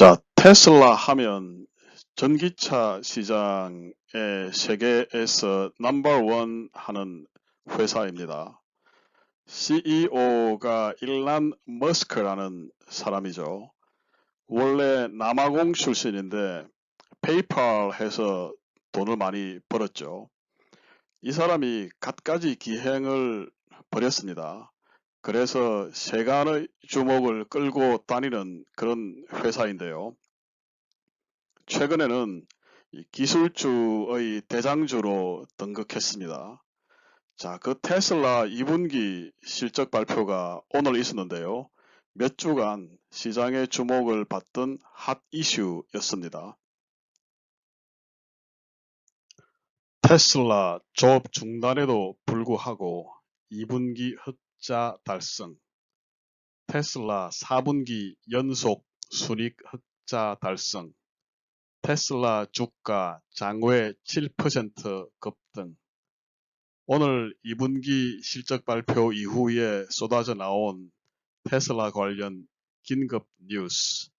자, 테슬라 하면 전기차 시장의 세계에서 넘버원 하는 회사입니다. CEO가 일란 머스크라는 사람이죠. 원래 남아공 출신인데 페이팔 해서 돈을 많이 벌었죠. 이 사람이 갖가지 기행을 벌였습니다. 그래서 세간의 주목을 끌고 다니는 그런 회사인데요. 최근에는 이 기술주의 대장주로 등극했습니다. 자, 그 테슬라 2분기 실적 발표가 오늘 있었는데요. 몇 주간 시장의 주목을 받던 핫 이슈였습니다. 테슬라 조업 중단에도 불구하고 2분기 흑자 달성, 테슬라 4분기 연속 순이익 흑자 달성, 테슬라 주가 장외 7% 급등. 오늘 2분기 실적 발표 이후에 쏟아져 나온 테슬라 관련 긴급 뉴스,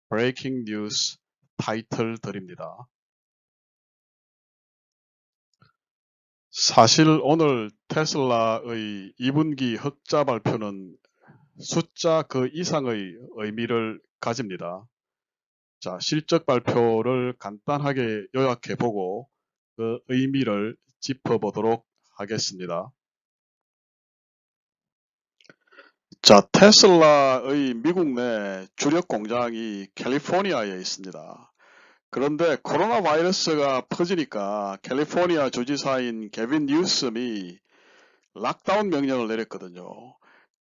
브레이킹 뉴스 타이틀들입니다. 사실 오늘 테슬라의 2분기 흑자 발표는 숫자 그 이상의 의미를 가집니다. 자, 실적 발표를 간단하게 요약해보고 그 의미를 짚어보도록 하겠습니다. 자, 테슬라의 미국 내 주력 공장이 캘리포니아에 있습니다. 그런데 코로나 바이러스가 퍼지니까 캘리포니아 주지사인 게빈 뉴섬이 락다운 명령을 내렸거든요.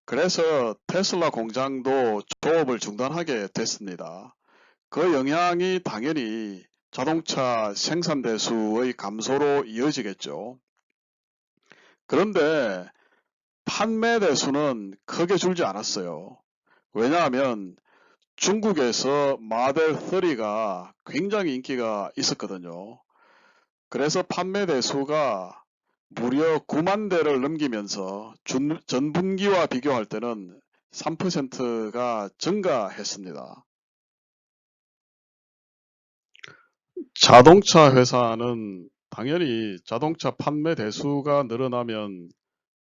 그래서 테슬라 공장도 조업을 중단하게 됐습니다. 그 영향이 당연히 자동차 생산 대수의 감소로 이어지겠죠. 그런데 판매 대수는 크게 줄지 않았어요. 왜냐하면 중국에서 마델 3가 굉장히 인기가 있었거든요. 그래서 판매 대수가 무려 9만 대를 넘기면서 전분기와 비교할 때는 3%가 증가했습니다. 자동차 회사는 당연히 자동차 판매 대수가 늘어나면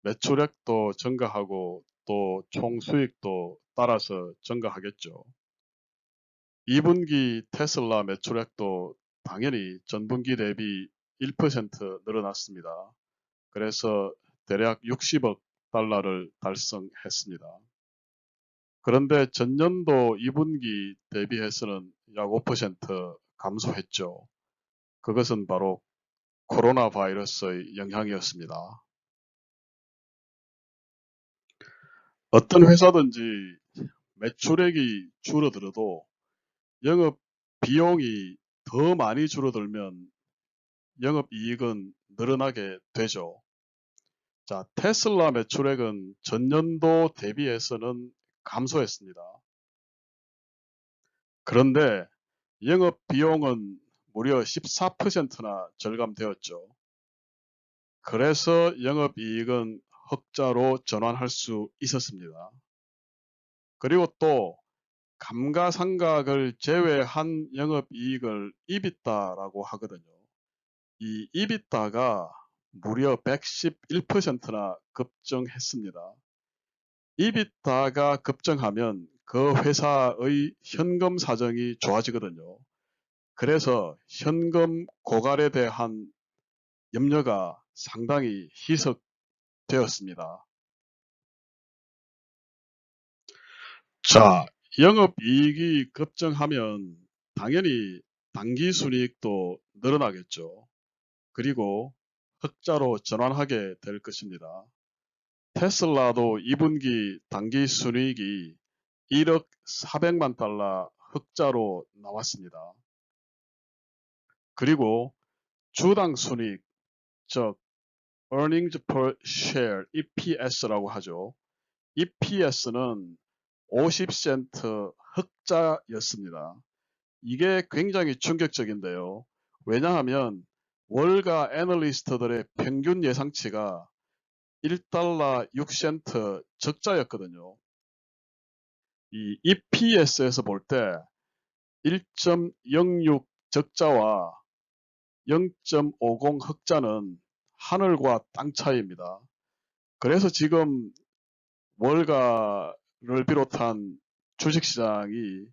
매출액도 증가하고 또 총 수익도 따라서 증가하겠죠. 2분기 테슬라 매출액도 당연히 전분기 대비 1% 늘어났습니다. 그래서 대략 60억 달러를 달성했습니다. 그런데 전년도 2분기 대비해서는 약 5% 감소했죠. 그것은 바로 코로나 바이러스의 영향이었습니다. 어떤 회사든지 매출액이 줄어들어도 영업 비용이 더 많이 줄어들면 영업 이익은 늘어나게 되죠. 자, 테슬라 매출액은 전년도 대비해서는 감소했습니다. 그런데 영업 비용은 무려 14%나 절감되었죠. 그래서 영업 이익은 흑자로 전환할 수 있었습니다. 그리고 또 감가상각을 제외한 영업이익을 EBITDA라고 하거든요. 이 EBITDA가 무려 111%나 급증했습니다. EBITDA가 급증하면 그 회사의 현금 사정이 좋아지거든요. 그래서 현금 고갈에 대한 염려가 상당히 희석되었습니다. 자, 영업이익이 급증하면 당연히 당기순이익도 늘어나겠죠. 그리고 흑자로 전환하게 될 것입니다. 테슬라도 2분기 당기순이익이 1억 400만 달러 흑자로 나왔습니다. 그리고 주당 순이익, 즉 earnings per share, EPS라고 하죠. EPS는 50센트 흑자였습니다. 이게 굉장히 충격적인데요. 왜냐하면 월가 애널리스트들의 평균 예상치가 1달러 6센트 적자였거든요. 이 EPS에서 볼 때 1.06 적자와 0.50 흑자는 하늘과 땅 차이입니다. 그래서 지금 월가를 비롯한 주식시장이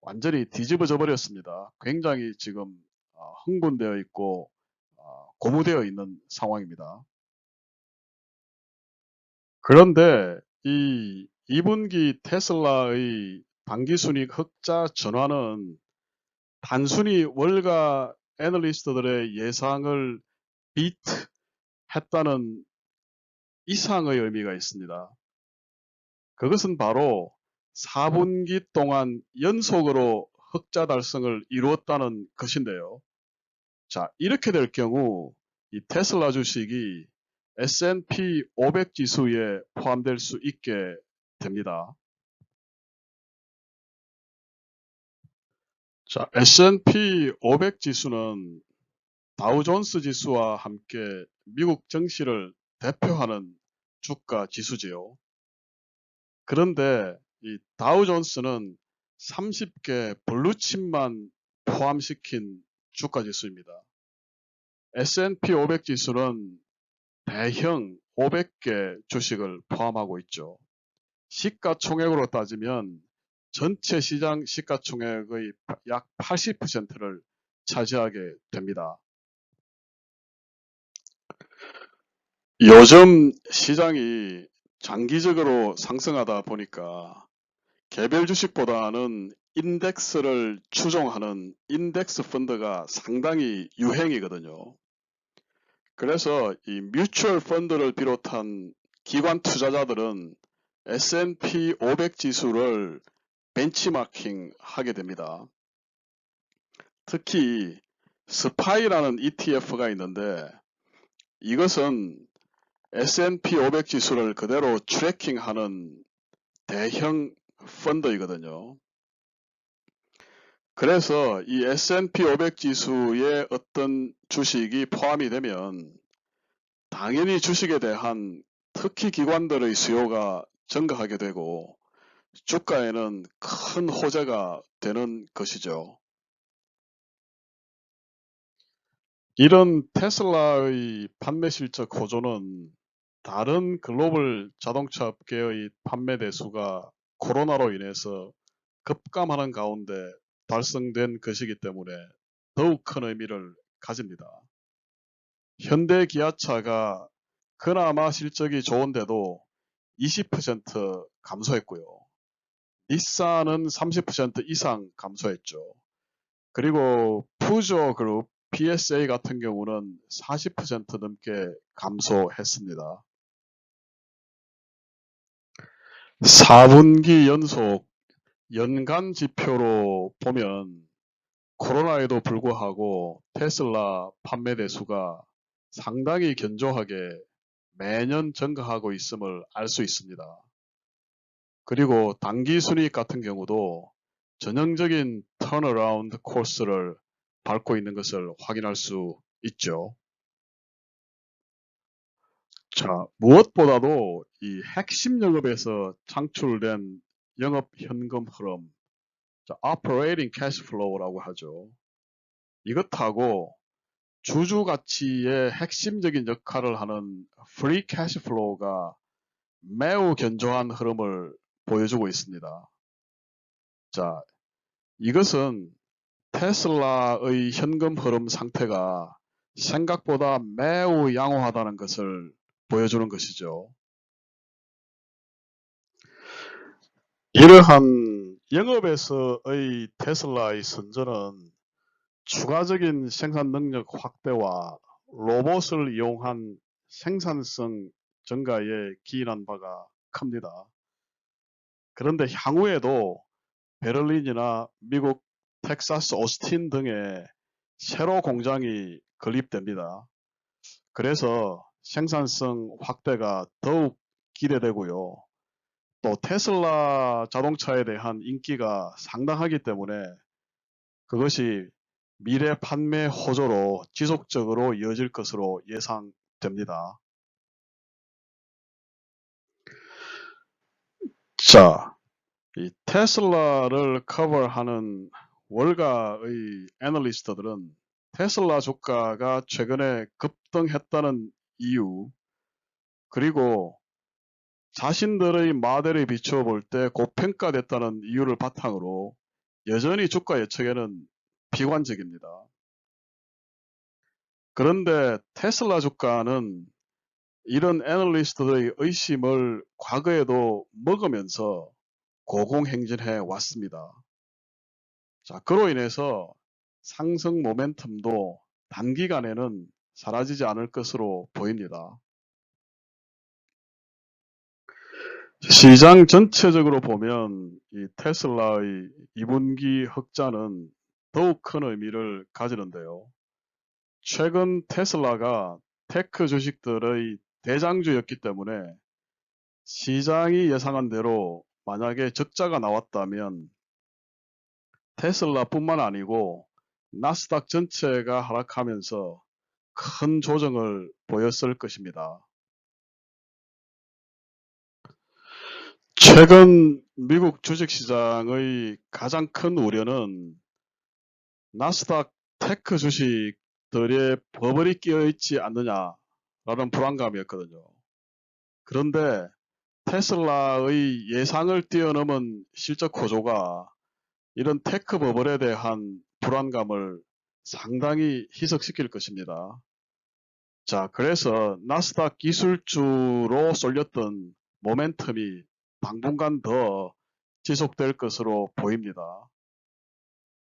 완전히 뒤집어져 버렸습니다. 굉장히 지금 흥분되어 있고 고무되어 있는 상황입니다. 그런데 이 2분기 테슬라의 당기순이익 흑자 전환은 단순히 월가 애널리스트들의 예상을 비트했다는 이상의 의미가 있습니다. 그것은 바로 4분기 동안 연속으로 흑자 달성을 이루었다는 것인데요. 자, 이렇게 될 경우 이 테슬라 주식이 S&P 500 지수에 포함될 수 있게 됩니다. 자, S&P 500 지수는 다우존스 지수와 함께 미국 증시를 대표하는 주가 지수지요. 그런데 이 다우존스는 30개 블루칩만 포함시킨 주가 지수입니다. S&P 500 지수는 대형 500개 주식을 포함하고 있죠. 시가총액으로 따지면 전체 시장 시가총액의 약 80%를 차지하게 됩니다. 요즘 시장이 장기적으로 상승하다 보니까 개별 주식보다는 인덱스를 추종하는 인덱스 펀드가 상당히 유행이거든요. 그래서 이 뮤추얼 펀드를 비롯한 기관 투자자들은 S&P 500 지수를 벤치마킹 하게 됩니다. 특히 스파이라는 ETF가 있는데 이것은 S&P 500 지수를 그대로 트래킹하는 대형 펀드이거든요. 그래서 이 S&P 500 지수에 어떤 주식이 포함이 되면 당연히 주식에 대한 특히 기관들의 수요가 증가하게 되고 주가에는 큰 호재가 되는 것이죠. 이런 테슬라의 판매 실적 호조는 다른 글로벌 자동차 업계의 판매 대수가 코로나로 인해서 급감하는 가운데 달성된 것이기 때문에 더욱 큰 의미를 가집니다. 현대 기아차가 그나마 실적이 좋은데도 20% 감소했고요. 닛산은 30% 이상 감소했죠. 그리고 푸조그룹 PSA 같은 경우는 40% 넘게 감소했습니다. 4분기 연속 연간 지표로 보면 코로나에도 불구하고 테슬라 판매 대수가 상당히 견조하게 매년 증가하고 있음을 알 수 있습니다. 그리고 단기 순이익 같은 경우도 전형적인 턴어라운드 코스를 밟고 있는 것을 확인할 수 있죠. 자, 무엇보다도 이 핵심 영업에서 창출된 영업 현금 흐름, operating cash flow라고 하죠. 이것하고 주주 가치의 핵심적인 역할을 하는 free cash flow가 매우 견조한 흐름을 보여주고 있습니다. 자, 이것은 테슬라의 현금 흐름 상태가 생각보다 매우 양호하다는 것을 보여주는 것이죠. 이러한 영업에서의 테슬라의 선전은 추가적인 생산 능력 확대와 로봇을 이용한 생산성 증가에 기인한 바가 큽니다. 그런데 향후에도 베를린이나 미국 텍사스 오스틴 등에 새로 공장이 건립됩니다. 그래서 생산성 확대가 더욱 기대되고요. 또 테슬라 자동차에 대한 인기가 상당하기 때문에 그것이 미래 판매 호조로 지속적으로 이어질 것으로 예상됩니다. 자, 이 테슬라를 커버하는 월가의 애널리스트들은 테슬라 주가가 최근에 급등했다는 이유, 그리고 자신들의 모델에 비추어 볼 때 고평가됐다는 이유를 바탕으로 여전히 주가 예측에는 비관적입니다. 그런데 테슬라 주가는 이런 애널리스트들의 의심을 과거에도 먹으면서 고공행진해 왔습니다. 자, 그로 인해서 상승 모멘텀도 단기간에는 사라지지 않을 것으로 보입니다. 시장 전체적으로 보면 이 테슬라의 2분기 흑자는 더욱 큰 의미를 가지는데요. 최근 테슬라가 테크 주식들의 대장주였기 때문에 시장이 예상한 대로 만약에 적자가 나왔다면 테슬라뿐만 아니고 나스닥 전체가 하락하면서 큰 조정을 보였을 것입니다. 최근 미국 주식시장의 가장 큰 우려는 나스닥 테크 주식들의 버블이 끼어있지 않느냐라는 불안감이었거든요. 그런데 테슬라의 예상을 뛰어넘은 실적 호조가 이런 테크 버블에 대한 불안감을 상당히 희석시킬 것입니다. 자, 그래서 나스닥 기술주로 쏠렸던 모멘텀이 당분간 더 지속될 것으로 보입니다.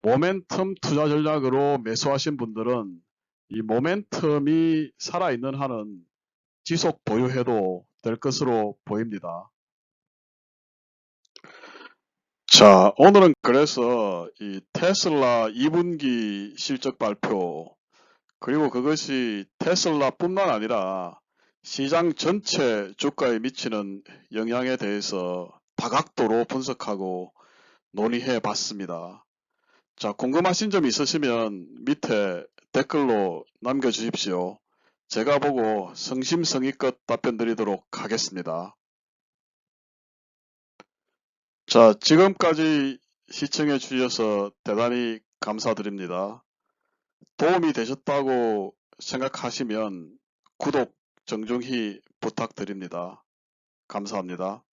모멘텀 투자 전략으로 매수하신 분들은 이 모멘텀이 살아있는 한은 지속 보유해도 될 것으로 보입니다. 자, 오늘은 그래서 이 테슬라 2분기 실적 발표, 그리고 그것이 테슬라뿐만 아니라 시장 전체 주가에 미치는 영향에 대해서 다각도로 분석하고 논의해 봤습니다. 자, 궁금하신 점 있으시면 밑에 댓글로 남겨주십시오. 제가 보고 성심성의껏 답변 드리도록 하겠습니다. 자, 지금까지 시청해 주셔서 대단히 감사드립니다. 도움이 되셨다고 생각하시면 구독 정중히 부탁드립니다. 감사합니다.